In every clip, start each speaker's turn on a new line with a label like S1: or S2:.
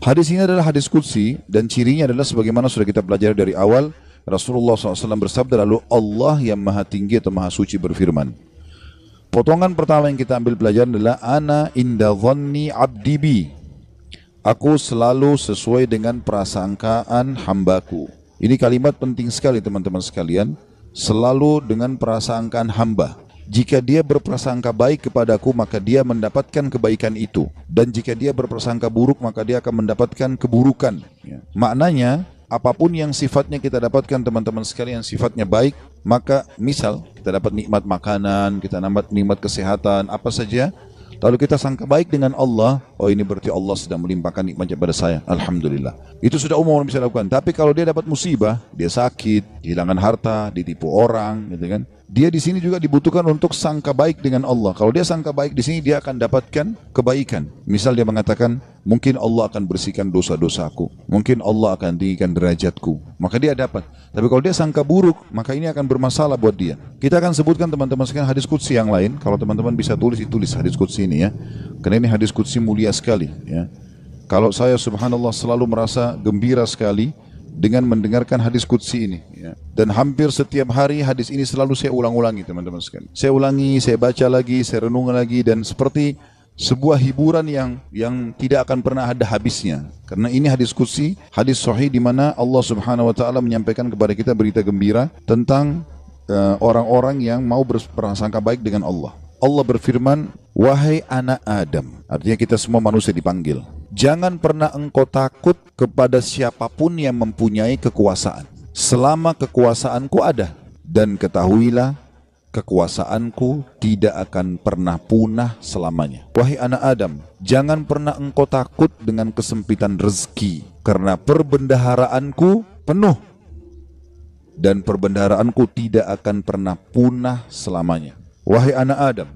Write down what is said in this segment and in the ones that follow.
S1: Hadis ini adalah hadis qudsi dan cirinya adalah sebagaimana sudah kita pelajari dari awal. Rasulullah SAW bersabda, lalu Allah yang maha tinggi atau maha suci berfirman. Potongan pertama yang kita ambil pelajaran adalah ana inda dhanni abdi bi. Aku selalu sesuai dengan prasangkaan hambaku. Ini kalimat penting sekali teman-teman sekalian. Selalu dengan prasangkaan hamba. Jika dia berprasangka baik kepadaku, maka dia mendapatkan kebaikan itu. Dan jika dia berprasangka buruk, maka dia akan mendapatkan keburukan. Maknanya, apapun yang sifatnya kita dapatkan teman-teman sekalian, sifatnya baik, maka misal kita dapat nikmat makanan, kita dapat nikmat kesehatan, apa saja, lalu kita sangka baik dengan Allah, oh ini berarti Allah sedang melimpahkan nikmatnya pada saya, alhamdulillah. Itu sudah umum orang bisa lakukan. Tapi kalau dia dapat musibah, dia sakit, kehilangan harta, ditipu orang, gitu kan? Dia di sini juga dibutuhkan untuk sangka baik dengan Allah. Kalau dia sangka baik di sini, dia akan dapatkan kebaikan. Misal dia mengatakan, mungkin Allah akan bersihkan dosa-dosaku, mungkin Allah akan tinggikan derajatku, maka dia dapat. Tapi kalau dia sangka buruk, maka ini akan bermasalah buat dia. Kita akan sebutkan teman-teman sekalian hadis qudsi yang lain. Kalau teman-teman bisa tulis, ditulis hadis qudsi ini ya. Karena ini hadis qudsi mulia sekali ya. Kalau saya subhanallah selalu merasa gembira sekali dengan mendengarkan hadis qudsi ini ya. Dan hampir setiap hari hadis ini selalu saya ulang-ulangi teman-teman sekalian. Saya ulangi, saya baca lagi, saya renung lagi, dan seperti sebuah hiburan yang tidak akan pernah ada habisnya. Karena ini hadis qudsi, hadis sahih di mana Allah Subhanahu wa taala menyampaikan kepada kita berita gembira tentang orang-orang yang mau berprasangka baik dengan Allah. Allah berfirman, wahai anak Adam, artinya kita semua manusia dipanggil. Jangan pernah engkau takut kepada siapapun yang mempunyai kekuasaan, selama kekuasaanku ada. Dan ketahuilah, kekuasaanku tidak akan pernah punah selamanya. Wahai anak Adam, jangan pernah engkau takut dengan kesempitan rezeki, karena perbendaharaanku penuh. Dan perbendaharaanku tidak akan pernah punah selamanya. Wahai anak Adam,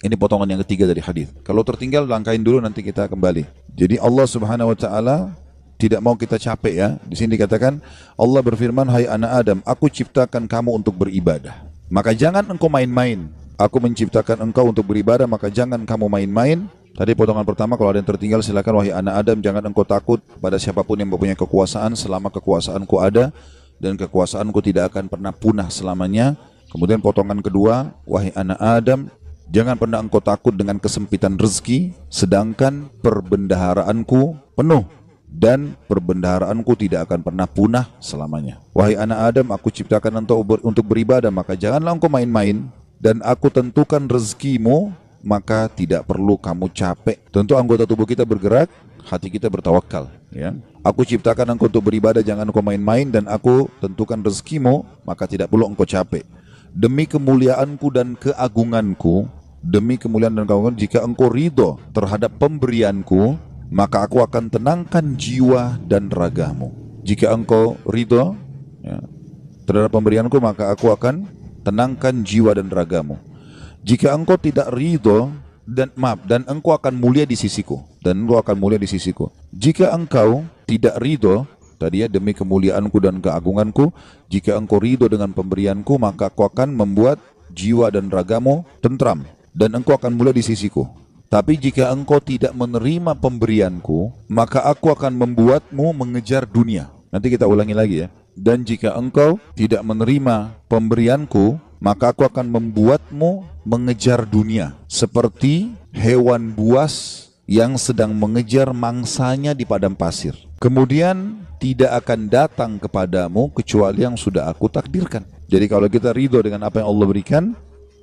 S1: ini potongan yang ketiga dari hadis. Kalau tertinggal langkahin dulu, nanti kita kembali. Jadi Allah Subhanahu wa taala tidak mau kita capek ya. Di sini dikatakan Allah berfirman, hai anak Adam, aku ciptakan kamu untuk beribadah. Maka jangan engkau main-main. Aku menciptakan engkau untuk beribadah, maka jangan kamu main-main. Tadi potongan pertama, kalau ada yang tertinggal silakan. Wahai anak Adam, jangan engkau takut pada siapapun yang mempunyai kekuasaan selama kekuasaanku ada, dan kekuasaanku tidak akan pernah punah selamanya. Kemudian potongan kedua, wahai anak Adam, jangan pernah engkau takut dengan kesempitan rezeki, sedangkan perbendaharaanku penuh dan perbendaharaanku tidak akan pernah punah selamanya. Wahai anak Adam, aku ciptakan untuk beribadah, maka janganlah engkau main-main, dan aku tentukan rezekimu, maka tidak perlu kamu capek. Tentu anggota tubuh kita bergerak, hati kita bertawakal ya. Aku ciptakan engkau untuk beribadah, jangan engkau main-main, dan aku tentukan rezekimu, maka tidak perlu engkau capek. Demi kemuliaanku dan keagunganku, demi kemuliaan dan keagungan, jika engkau ridho terhadap pemberianku, maka aku akan tenangkan jiwa dan ragamu. Jika engkau ridho ya, terhadap pemberianku, maka aku akan tenangkan jiwa dan ragamu. Jika engkau tidak ridho dan engkau akan mulia di sisiku, Jika engkau tidak ridho, tadi ya, demi kemuliaanku dan keagunganku, jika engkau ridho dengan pemberianku, maka aku akan membuat jiwa dan ragamu tentram, dan engkau akan mulia di sisiku. Tapi jika engkau tidak menerima pemberianku, maka aku akan membuatmu mengejar dunia. Nanti kita ulangi lagi ya. Dan jika engkau tidak menerima pemberianku, maka aku akan membuatmu mengejar dunia, seperti hewan buas yang sedang mengejar mangsanya di padang pasir. Kemudian tidak akan datang kepadamu kecuali yang sudah aku takdirkan. Jadi kalau kita ridho dengan apa yang Allah berikan,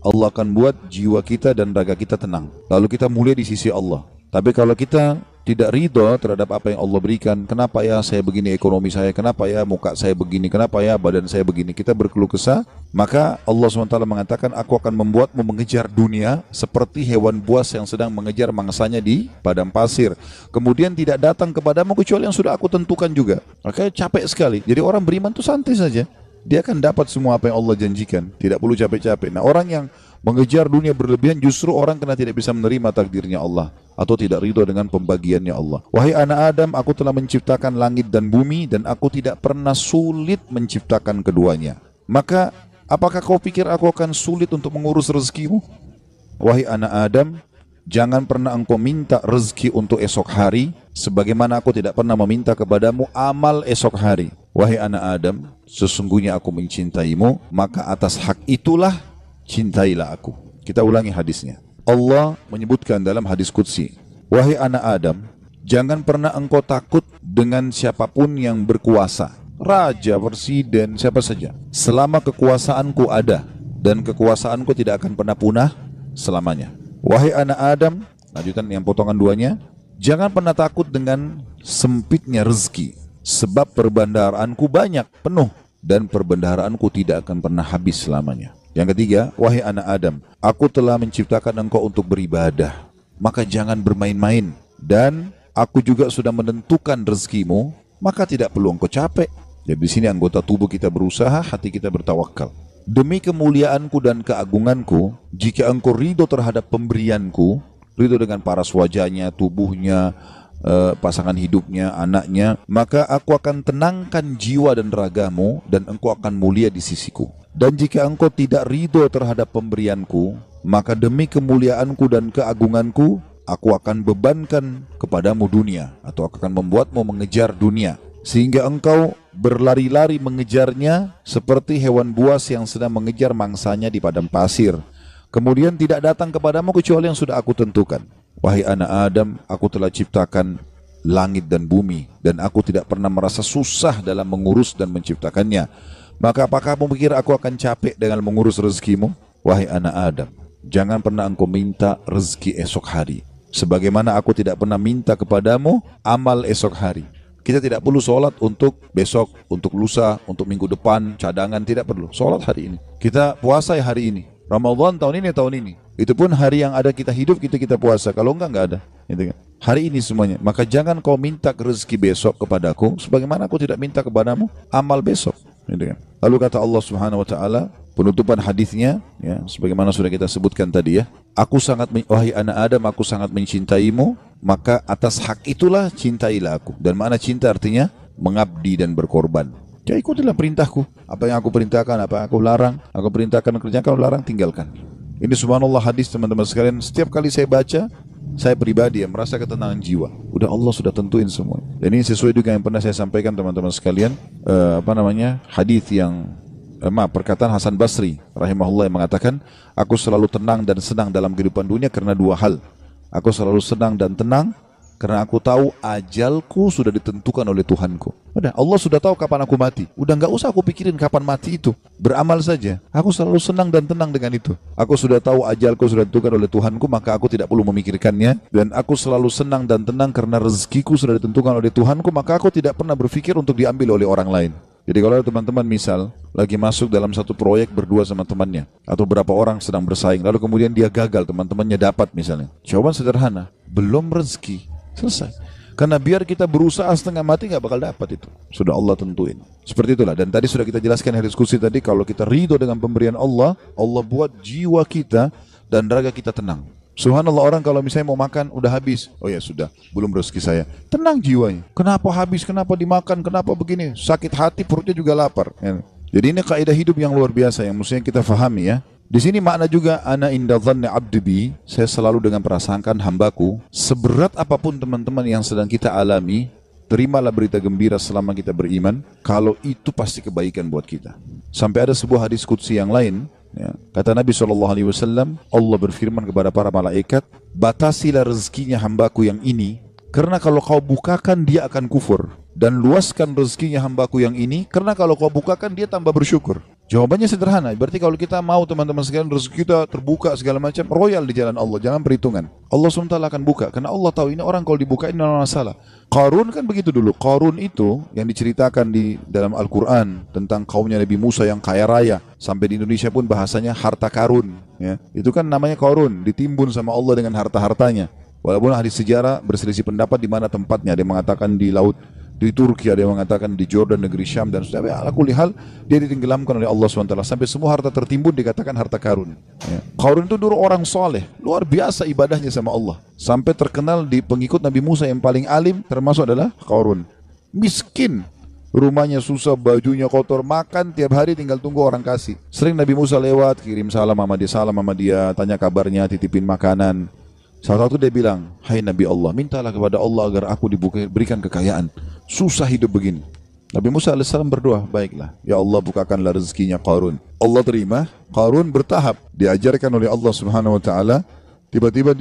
S1: Allah akan buat jiwa kita dan raga kita tenang. Lalu kita mulia di sisi Allah. Tapi kalau kita tidak ridho terhadap apa yang Allah berikan, kenapa ya saya begini ekonomi saya, kenapa ya muka saya begini, kenapa ya badan saya begini, kita berkeluh kesah, maka Allah SWT mengatakan, aku akan membuatmu mengejar dunia seperti hewan buas yang sedang mengejar mangsanya di padang pasir. Kemudian tidak datang kepadamu kecuali yang sudah aku tentukan juga. Makanya capek sekali. Jadi orang beriman itu santai saja. Dia akan dapat semua apa yang Allah janjikan. Tidak perlu capek-capek. Nah, orang yang mengejar dunia berlebihan justru orang karena tidak bisa menerima takdirnya Allah atau tidak ridho dengan pembagiannya Allah. Wahai anak Adam, aku telah menciptakan langit dan bumi, dan aku tidak pernah sulit menciptakan keduanya. Maka apakah kau pikir aku akan sulit untuk mengurus rezekimu? Wahai anak Adam, jangan pernah engkau minta rezeki untuk esok hari, sebagaimana aku tidak pernah meminta kepadamu amal esok hari. Wahai anak Adam, sesungguhnya aku mencintaimu, maka atas hak itulah cintailah aku. Kita ulangi hadisnya. Allah menyebutkan dalam hadis qudsi, wahai anak Adam, jangan pernah engkau takut dengan siapapun yang berkuasa, raja, presiden, siapa saja, selama kekuasaanku ada, dan kekuasaanku tidak akan pernah punah selamanya. Wahai anak Adam, lanjutan yang potongan duanya, jangan pernah takut dengan sempitnya rezeki, sebab perbendaharaanku banyak, penuh, dan perbendaharaanku tidak akan pernah habis selamanya. Yang ketiga, wahai anak Adam, aku telah menciptakan engkau untuk beribadah, maka jangan bermain-main, dan aku juga sudah menentukan rezekimu, maka tidak perlu engkau capek. Jadi di sini anggota tubuh kita berusaha, hati kita bertawakal. Demi kemuliaanku dan keagunganku, jika engkau ridho terhadap pemberianku, ridho dengan paras wajahnya, tubuhnya, pasangan hidupnya, anaknya, maka aku akan tenangkan jiwa dan ragamu, dan engkau akan mulia di sisiku. Dan jika engkau tidak ridho terhadap pemberianku, maka demi kemuliaanku dan keagunganku, aku akan bebankan kepadamu dunia, atau akan membuatmu mengejar dunia, sehingga engkau berlari-lari mengejarnya seperti hewan buas yang sedang mengejar mangsanya di padang pasir. Kemudian tidak datang kepadamu kecuali yang sudah aku tentukan. Wahai anak Adam, aku telah ciptakan langit dan bumi, dan aku tidak pernah merasa susah dalam mengurus dan menciptakannya. Maka apakah kamu pikir aku akan capek dengan mengurus rezekimu? Wahai anak Adam, jangan pernah engkau minta rezeki esok hari, sebagaimana aku tidak pernah minta kepadamu amal esok hari. Kita tidak perlu sholat untuk besok, untuk lusa, untuk minggu depan, cadangan, tidak perlu. Sholat hari ini. Kita puasa hari ini. Ramadan tahun ini. Itu pun hari yang ada kita hidup, kita puasa. Kalau enggak ada. Gitu kan? Hari ini semuanya. Maka jangan kau minta rezeki besok kepadaku, sebagaimana aku tidak minta kepadamu amal besok. Gitu kan? Lalu kata Allah Subhanahu Wa Taala, penutupan hadisnya, ya, sebagaimana sudah kita sebutkan tadi ya. Wahai anak Adam, aku sangat mencintaimu, maka atas hak itulah cintailah aku. Dan makna cinta artinya mengabdi dan berkorban. Ya ikutilah perintahku. Apa yang aku perintahkan, apa yang aku larang, aku perintahkan kerjakan, larang tinggalkan. Ini subhanallah hadis teman-teman sekalian. Setiap kali saya baca, saya pribadi yang merasa ketenangan jiwa. Udah Allah sudah tentuin semua. Dan ini sesuai dengan yang pernah saya sampaikan teman-teman sekalian. Hadis yang perkataan Hasan Basri rahimahullah yang mengatakan, aku selalu tenang dan senang dalam kehidupan dunia karena dua hal. Aku selalu senang dan tenang karena aku tahu ajalku sudah ditentukan oleh Tuhanku. Udah, Allah sudah tahu kapan aku mati. Udah nggak usah aku pikirin kapan mati itu. Beramal saja. Aku selalu senang dan tenang dengan itu. Aku sudah tahu ajalku sudah ditentukan oleh Tuhanku, maka aku tidak perlu memikirkannya. Dan aku selalu senang dan tenang karena rezekiku sudah ditentukan oleh Tuhanku, maka aku tidak pernah berpikir untuk diambil oleh orang lain. Jadi kalau teman-teman misal lagi masuk dalam satu proyek berdua sama temannya, atau berapa orang sedang bersaing, lalu kemudian dia gagal, teman-temannya dapat misalnya. Jawaban sederhana, belum rezeki, selesai. Karena biar kita berusaha setengah mati nggak bakal dapat itu. Sudah Allah tentuin. Seperti itulah. Dan tadi sudah kita jelaskan di diskusi tadi, kalau kita ridho dengan pemberian Allah, Allah buat jiwa kita dan raga kita tenang. Subhanallah, orang kalau misalnya mau makan udah habis, oh ya sudah, belum rezeki saya, tenang jiwanya. Kenapa habis, kenapa dimakan, kenapa begini, sakit hati, perutnya juga lapar. Jadi ini kaidah hidup yang luar biasa yang mestinya kita fahami ya. Di sini makna juga ana inda dhanni abdi bi, saya selalu dengan prasangkaan hambaku. Seberat apapun teman-teman yang sedang kita alami, terimalah berita gembira selama kita beriman, kalau itu pasti kebaikan buat kita. Sampai ada sebuah hadis qudsi yang lain, ya, kata Nabi SAW, Allah berfirman kepada para malaikat, batasilah rezekinya hambaku yang ini, karena kalau kau bukakan dia akan kufur. Dan luaskan rezekinya hambaku yang ini, karena kalau kau bukakan dia tambah bersyukur. Jawabannya sederhana, berarti kalau kita mau teman-teman sekalian rezeki kita terbuka segala macam, royal di jalan Allah, jangan perhitungan. Allah SWT akan buka, karena Allah tahu ini orang kalau dibukain tidak masalah. Qarun kan begitu dulu. Qarun itu yang diceritakan di dalam Al-Quran tentang kaumnya Nabi Musa yang kaya raya, sampai di Indonesia pun bahasanya harta karun, ya. Itu kan namanya Qarun, ditimbun sama Allah dengan harta-hartanya. Walaupun hadis sejarah berselisih pendapat di mana tempatnya, ada yang mengatakan di laut, di Turki, ada yang mengatakan di Jordan, negeri Syam, dan sudah. Ala kulli hal, dia ditenggelamkan oleh Allah SWT sampai semua harta tertimbun dikatakan harta karun. Ya. Qarun itu dulu orang soleh, luar biasa ibadahnya sama Allah, sampai terkenal di pengikut Nabi Musa yang paling alim termasuk adalah Qarun. Miskin, rumahnya susah, bajunya kotor, makan tiap hari tinggal tunggu orang kasih. Sering Nabi Musa lewat, kirim salam sama dia, tanya kabarnya, titipin makanan. Salah satu dia bilang, hai Nabi Allah, mintalah kepada Allah agar aku diberikan kekayaan. Susah hidup begini. Nabi Musa alaihissalam berdoa, baiklah, ya Allah bukakanlah rezekinya Qarun. Allah terima, Qarun bertahap, diajarkan oleh Allah Subhanahu Wa Taala. Tiba-tiba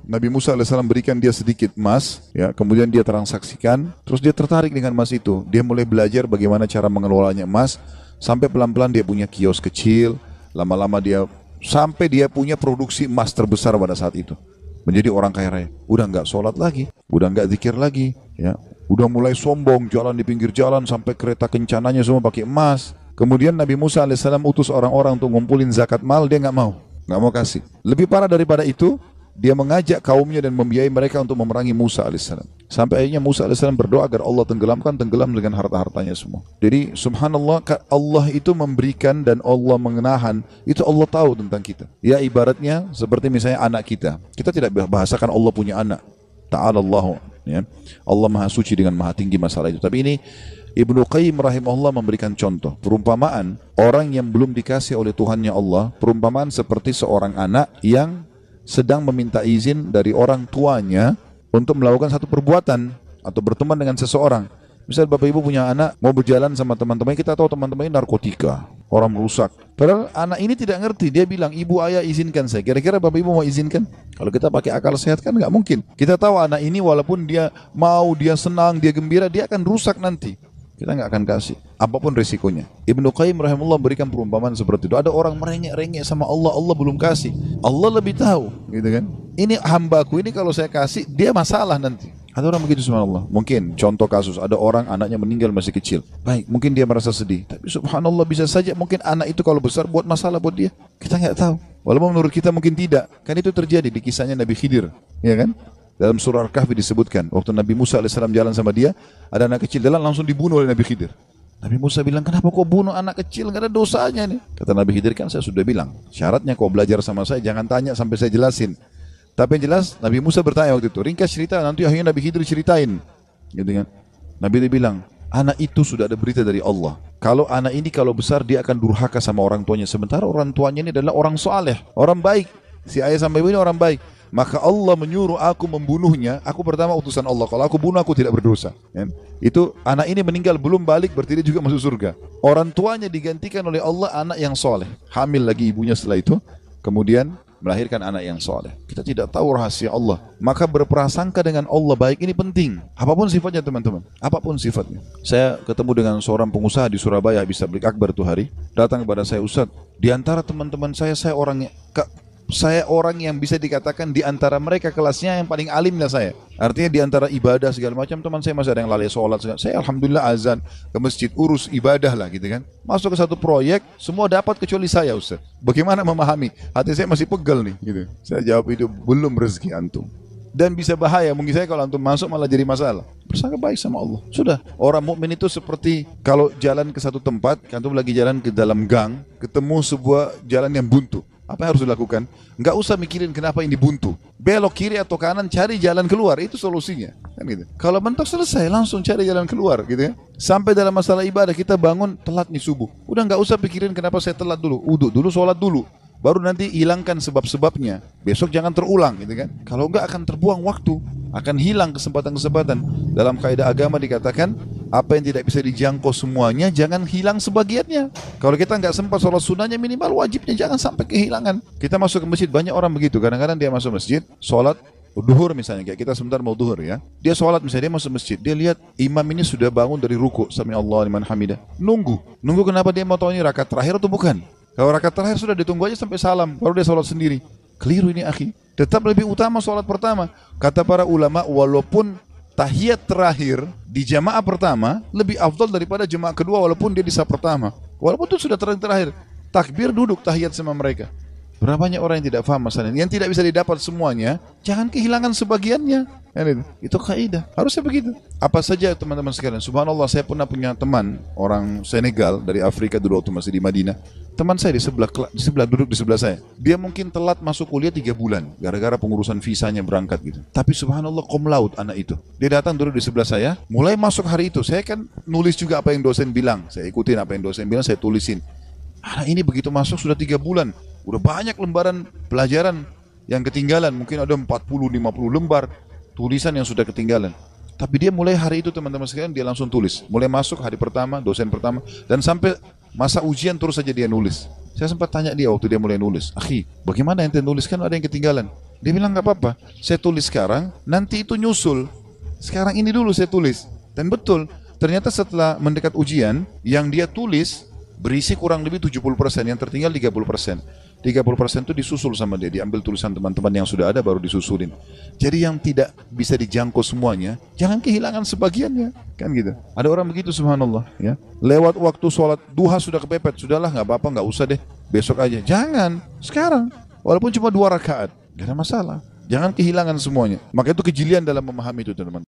S1: Nabi Musa alaihissalam berikan dia sedikit emas, ya, kemudian dia transaksikan, terus dia tertarik dengan emas itu. Dia mulai belajar bagaimana cara mengelolanya emas, sampai pelan-pelan dia punya kios kecil, lama-lama sampai dia punya produksi emas terbesar pada saat itu. Menjadi orang kaya raya. Udah nggak sholat lagi, udah nggak zikir lagi, ya, udah mulai sombong, jalan di pinggir jalan sampai kereta kencananya semua pakai emas. Kemudian Nabi Musa alaihissalam utus orang-orang untuk ngumpulin zakat mal, dia nggak mau kasih. Lebih parah daripada itu, dia mengajak kaumnya dan membiayai mereka untuk memerangi Musa alaihissalam. Sampai akhirnya Musa alaihissalam berdoa agar Allah tenggelam dengan harta-hartanya semua. Jadi subhanallah, Allah itu memberikan dan Allah mengenahan, itu Allah tahu tentang kita. Ya ibaratnya seperti misalnya anak kita. Kita tidak bahasakan Allah punya anak. Ta'ala Allah, ya. Allah maha suci dengan maha tinggi masalah itu. Tapi ini Ibnu Qayyim rahimahullah memberikan contoh. Perumpamaan orang yang belum dikasih oleh Tuhannya Allah, perumpamaan seperti seorang anak yang sedang meminta izin dari orang tuanya untuk melakukan satu perbuatan atau berteman dengan seseorang. Misal Bapak Ibu punya anak, mau berjalan sama teman-teman, kita tahu teman-teman ini narkotika, orang merusak. Padahal anak ini tidak ngerti, dia bilang, ibu ayah izinkan saya. Kira-kira Bapak Ibu mau izinkan? Kalau kita pakai akal sehat kan nggak mungkin. Kita tahu anak ini walaupun dia mau, dia senang, dia gembira, dia akan rusak nanti. Kita nggak akan kasih, apapun risikonya. Ibnu Qayyim rahimahullah berikan perumpamaan seperti itu. Ada orang merengek-rengek sama Allah, Allah belum kasih. Allah lebih tahu, gitu kan? Ini hambaku ini kalau saya kasih, dia masalah nanti. Ada orang begitu subhanallah. Mungkin contoh kasus, ada orang anaknya meninggal masih kecil. Baik, mungkin dia merasa sedih. Tapi subhanallah bisa saja mungkin anak itu kalau besar buat masalah buat dia. Kita nggak tahu. Walaupun menurut kita mungkin tidak. Kan itu terjadi di kisahnya Nabi Khidir, ya kan? Dalam surah Al-Kahfi disebutkan, waktu Nabi Musa AS jalan sama dia, ada anak kecil jalan langsung dibunuh oleh Nabi Khidir. Nabi Musa bilang, kenapa kau bunuh anak kecil? Gak ada dosanya nih. Kata Nabi Khidir, kan saya sudah bilang, syaratnya kau belajar sama saya, jangan tanya sampai saya jelasin. Tapi yang jelas, Nabi Musa bertanya waktu itu, ringkas cerita, nanti akhirnya Nabi Khidir ceritain. Gitu kan? Nabi dia bilang, anak itu sudah ada berita dari Allah. Kalau anak ini kalau besar, dia akan durhaka sama orang tuanya. Sementara orang tuanya ini adalah orang soleh, orang baik. Si ayah sampai ibu ini orang baik. Maka Allah menyuruh aku membunuhnya. Aku pertama utusan Allah. Kalau aku bunuh, aku tidak berdosa. Itu anak ini meninggal belum balik, berarti dia juga masuk surga. Orang tuanya digantikan oleh Allah anak yang soleh. Hamil lagi ibunya setelah itu. Kemudian melahirkan anak yang soleh. Kita tidak tahu rahasia Allah. Maka berprasangka dengan Allah baik ini penting. Apapun sifatnya teman-teman. Apapun sifatnya. Saya ketemu dengan seorang pengusaha di Surabaya, habis tabligh akbar tuh hari. Datang kepada saya, Ustaz, di antara teman-teman saya orang yang bisa dikatakan di antara mereka kelasnya yang paling alim lah saya. Artinya di antara ibadah segala macam, teman saya masih ada yang lalai sholat. Saya alhamdulillah azan ke masjid, urus ibadah lah gitu kan. Masuk ke satu proyek, semua dapat kecuali saya, Ustaz. Bagaimana memahami? Hati saya masih pegel nih gitu. Saya jawab, itu belum rezeki antum. Dan bisa bahaya, mungkin saya kalau antum masuk malah jadi masalah. Bersangka baik sama Allah. Sudah, orang mukmin itu seperti kalau jalan ke satu tempat, antum lagi jalan ke dalam gang, ketemu sebuah jalan yang buntu. Apa yang harus dilakukan? Nggak usah mikirin kenapa ini buntu. Belok kiri atau kanan, cari jalan keluar. Itu solusinya. Kan gitu. Kalau mentok selesai, langsung cari jalan keluar. Gitu ya. Sampai dalam masalah ibadah, kita bangun telat nih subuh. Udah nggak usah pikirin kenapa saya telat dulu. Uduk dulu, sholat dulu. Baru nanti hilangkan sebab-sebabnya. Besok jangan terulang. Gitu kan. Kalau nggak akan terbuang waktu. Akan hilang kesempatan-kesempatan. Dalam kaidah agama dikatakan, apa yang tidak bisa dijangkau semuanya, jangan hilang sebagiannya. Kalau kita nggak sempat sholat sunnahnya, minimal wajibnya jangan sampai kehilangan. Kita masuk ke masjid, banyak orang begitu. Kadang-kadang dia masuk masjid, sholat duhur misalnya, kayak kita sebentar mau duhur ya. Dia sholat misalnya, dia masuk masjid, dia lihat imam ini sudah bangun dari ruku, sami Allah liman hamidah. Nunggu kenapa dia mau tahu ini rakaat terakhir atau bukan? Kalau rakaat terakhir sudah ditunggu aja sampai salam, baru dia sholat sendiri. Keliru ini akhi. Tetap lebih utama sholat pertama. Kata para ulama, walaupun tahiyat terakhir di jamaah pertama lebih afdal daripada jamaah kedua walaupun dia di saf pertama. Walaupun itu sudah terakhir. Takbir duduk tahiyat sama mereka. Berapa banyak orang yang tidak paham masalah ini. Yang tidak bisa didapat semuanya, jangan kehilangan sebagiannya. Itu kaidah. Harusnya begitu. Apa saja teman-teman sekalian. Subhanallah, saya pernah punya teman orang Senegal dari Afrika dulu waktu masih di Madinah. Teman saya di sebelah duduk di sebelah saya. Dia mungkin telat masuk kuliah 3 bulan gara-gara pengurusan visanya berangkat gitu. Tapi subhanallah cum laude anak itu. Dia datang duduk di sebelah saya. Mulai masuk hari itu, saya kan nulis juga apa yang dosen bilang. Saya ikutin apa yang dosen bilang, saya tulisin. Anak ini begitu masuk sudah 3 bulan. Udah banyak lembaran pelajaran. yang ketinggalan. Mungkin ada 40-50 lembar tulisan yang sudah ketinggalan. Tapi dia mulai hari itu teman-teman sekalian dia langsung tulis. Mulai masuk hari pertama, dosen pertama, dan sampai masa ujian terus saja dia nulis. Saya sempat tanya dia waktu dia mulai nulis, "Akhi, bagaimana ente nulis, kan ada yang ketinggalan?" Dia bilang, "Gak apa-apa, saya tulis sekarang, nanti itu nyusul. Sekarang ini dulu saya tulis." Dan betul, ternyata setelah mendekat ujian, yang dia tulis berisi kurang lebih 70%, yang tertinggal 30%. 30% itu disusul sama dia, diambil tulisan teman-teman yang sudah ada baru disusulin. Jadi yang tidak bisa dijangkau semuanya, jangan kehilangan sebagiannya, kan gitu. Ada orang begitu, subhanallah, ya. Lewat waktu sholat duha sudah kepepet, sudahlah nggak apa-apa, nggak usah deh, besok aja. Jangan, sekarang, walaupun cuma 2 rakaat, nggak ada masalah. Jangan kehilangan semuanya. Maka itu kejelian dalam memahami itu, teman-teman.